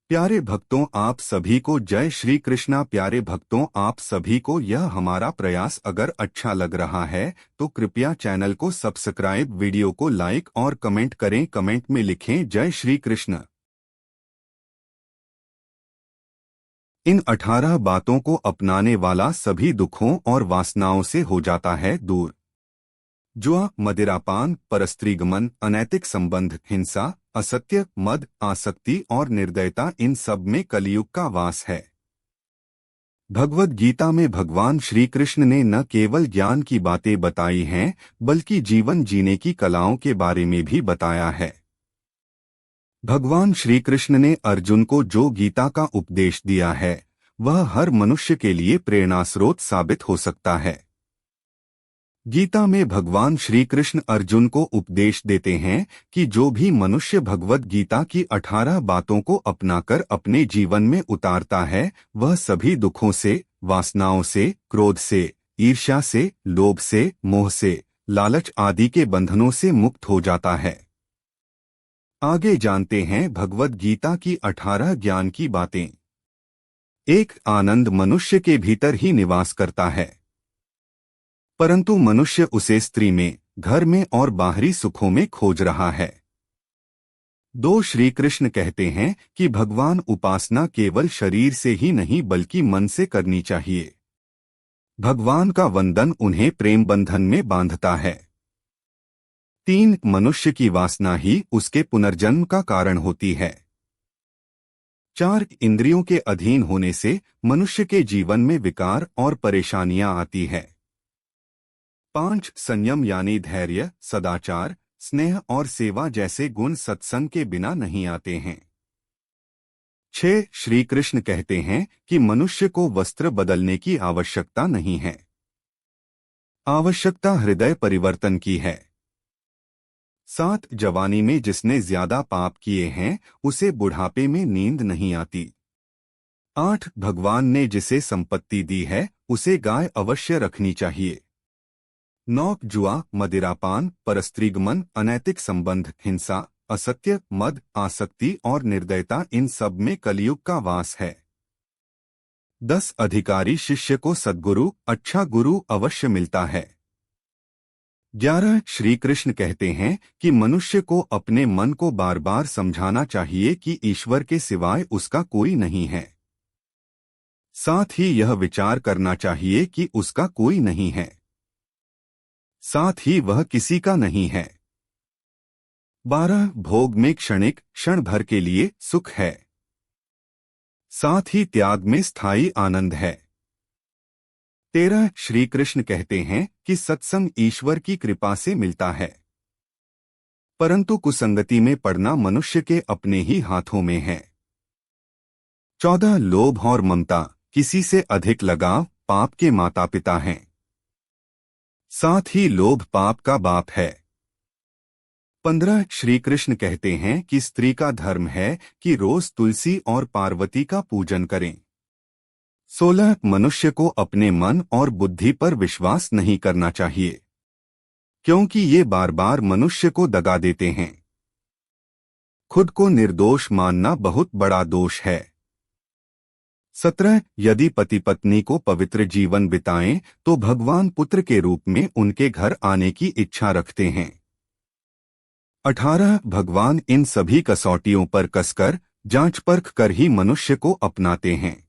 प्यारे भक्तों, आप सभी को जय श्री कृष्णा। प्यारे भक्तों, आप सभी को यह हमारा प्रयास अगर अच्छा लग रहा है तो कृपया चैनल को सब्सक्राइब, वीडियो को लाइक और कमेंट करें। कमेंट में लिखें जय श्री कृष्ण। इन 18 बातों को अपनाने वाला सभी दुखों और वासनाओं से हो जाता है दूर। जुआ, मदिरापान, परस्त्रीगमन, अनैतिक संबंध, हिंसा, असत्य, मद, आसक्ति और निर्दयता, इन सब में कलियुग का वास है। भगवद गीता में भगवान श्री कृष्ण ने न केवल ज्ञान की बातें बताई हैं, बल्कि जीवन जीने की कलाओं के बारे में भी बताया है। भगवान श्री कृष्ण ने अर्जुन को जो गीता का उपदेश दिया है, वह हर मनुष्य के लिए प्रेरणास्रोत साबित हो सकता है। गीता में भगवान श्री कृष्ण अर्जुन को उपदेश देते हैं कि जो भी मनुष्य भगवद गीता की 18 बातों को अपनाकर अपने जीवन में उतारता है, वह सभी दुखों से, वासनाओं से, क्रोध से, ईर्ष्या से, लोभ से, मोह से, लालच आदि के बंधनों से मुक्त हो जाता है। आगे जानते हैं भगवद गीता की 18 ज्ञान की बातें। एक, आनंद मनुष्य के भीतर ही निवास करता है, परंतु मनुष्य उसे स्त्री में, घर में और बाहरी सुखों में खोज रहा है। 2, श्री कृष्ण कहते हैं कि भगवान उपासना केवल शरीर से ही नहीं बल्कि मन से करनी चाहिए। भगवान का वंदन उन्हें प्रेम बंधन में बांधता है। 3, मनुष्य की वासना ही उसके पुनर्जन्म का कारण होती है। 4, इंद्रियों के अधीन होने से मनुष्य के जीवन में विकार और परेशानियां आती है। 5, संयम यानी धैर्य, सदाचार, स्नेह और सेवा जैसे गुण सत्संग के बिना नहीं आते हैं। 6, श्री कृष्ण कहते हैं कि मनुष्य को वस्त्र बदलने की आवश्यकता नहीं है, आवश्यकता हृदय परिवर्तन की है। 7, जवानी में जिसने ज्यादा पाप किए हैं उसे बुढ़ापे में नींद नहीं आती। 8, भगवान ने जिसे संपत्ति दी है उसे गाय अवश्य रखनी चाहिए। 9, जुआ, मदिरापान, परस्त्रीगमन, अनैतिक संबंध, हिंसा, असत्य, मद, आसक्ति और निर्दयता, इन सब में कलियुग का वास है। 10, अधिकारी शिष्य को सद्गुरु, अच्छा गुरु अवश्य मिलता है। 11, श्री कृष्ण कहते हैं कि मनुष्य को अपने मन को बार बार समझाना चाहिए कि ईश्वर के सिवाय उसका कोई नहीं है। साथ ही यह विचार करना चाहिए कि उसका कोई नहीं है, साथ ही वह किसी का नहीं है। 12, भोग में क्षणिक, क्षण भर के लिए सुख है, साथ ही त्याग में स्थायी आनंद है। 13, श्री कृष्ण कहते हैं कि सत्संग ईश्वर की कृपा से मिलता है, परंतु कुसंगति में पड़ना मनुष्य के अपने ही हाथों में है। 14, लोभ और ममता, किसी से अधिक लगाव, पाप के माता पिता हैं, साथ ही लोभ पाप का बाप है। 15, श्री कृष्ण कहते हैं कि स्त्री का धर्म है कि रोज तुलसी और पार्वती का पूजन करें। 16, मनुष्य को अपने मन और बुद्धि पर विश्वास नहीं करना चाहिए, क्योंकि ये बार बार मनुष्य को दगा देते हैं। खुद को निर्दोष मानना बहुत बड़ा दोष है। 17, यदि पति पत्नी को पवित्र जीवन बिताएं तो भगवान पुत्र के रूप में उनके घर आने की इच्छा रखते हैं। 18, भगवान इन सभी कसौटियों पर कसकर, जांच परख कर ही मनुष्य को अपनाते हैं।